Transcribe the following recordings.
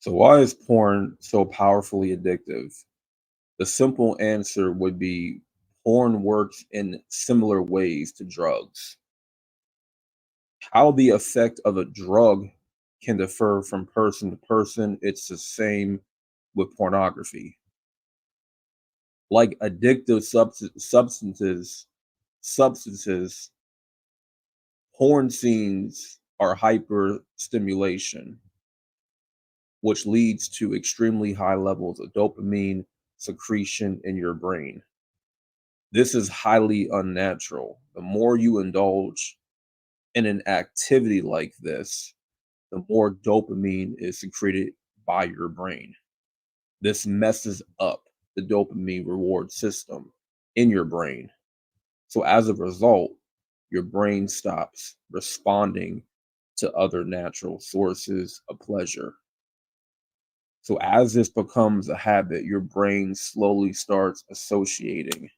So, why is porn so powerfully addictive? The simple answer would be porn works in similar ways to drugs. How the effect of a drug can differ from person to person, it's the same with pornography. Like addictive substances, porn scenes are hyper stimulation, which leads to extremely high levels of dopamine secretion in your brain. This is highly unnatural. The more you indulge in an activity like this, the more dopamine is secreted by your brain. This messes up the dopamine reward system in your brain. So, as a result, your brain stops responding to other natural sources of pleasure. So, as this becomes a habit, your brain slowly starts associating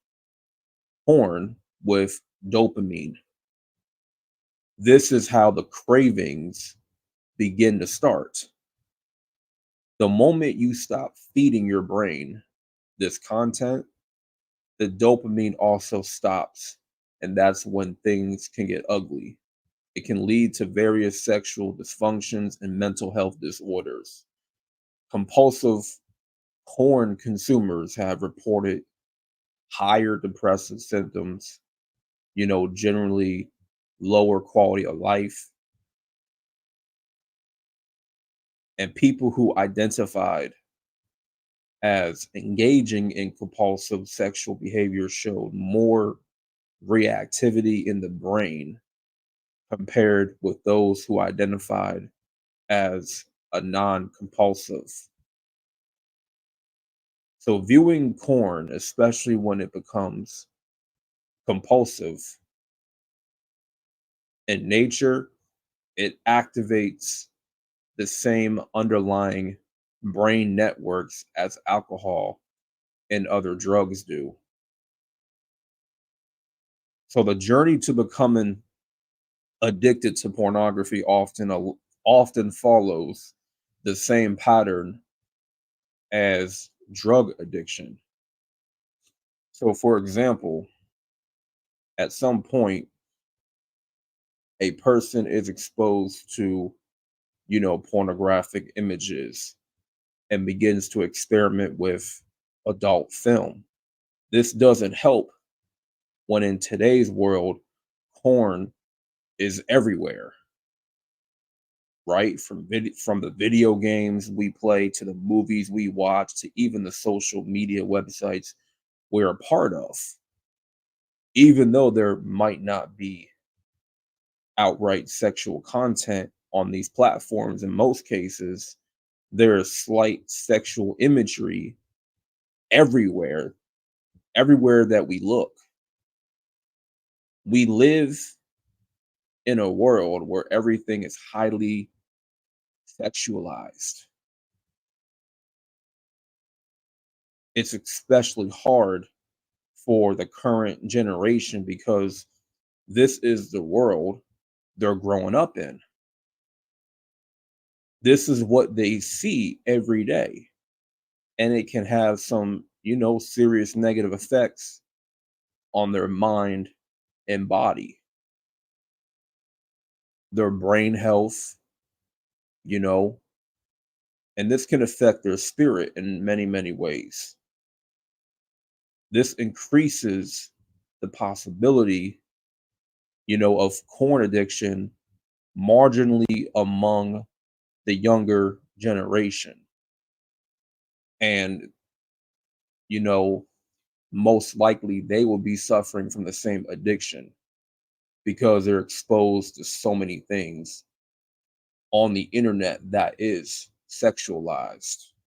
porn with dopamine. This is how the cravings begin to start. The moment you stop feeding your brain this content, the dopamine also stops. And that's when things can get ugly. It can lead to various sexual dysfunctions and mental health disorders. Compulsive porn consumers have reported higher depressive symptoms, generally lower quality of life. And people who identified as engaging in compulsive sexual behavior showed more reactivity in the brain compared with those who identified as a non compulsive. So, viewing porn, especially when it becomes compulsive in nature, it activates the same underlying brain networks as alcohol and other drugs do. So the journey to becoming addicted to pornography often follows the same pattern as drug addiction. So for example, at some point a person is exposed to, pornographic images and begins to experiment with adult film. This doesn't help when in today's world porn is everywhere, right? From the video games we play to the movies we watch to even the social media websites we're a part of. Even though there might not be outright sexual content on these platforms, in most cases, there is slight sexual imagery everywhere, everywhere that we look. We live in a world where everything is highly sexualized. It's especially hard for the current generation because this is the world they're growing up in. This is what they see every day. And it can have some, serious negative effects on their mind and body, their brain health, you know, and this can affect their spirit in many, many ways. This increases the possibility, of corn addiction marginally among the younger generation. And, you know, most likely they will be suffering from the same addiction because they're exposed to so many things on the internet that is sexualized.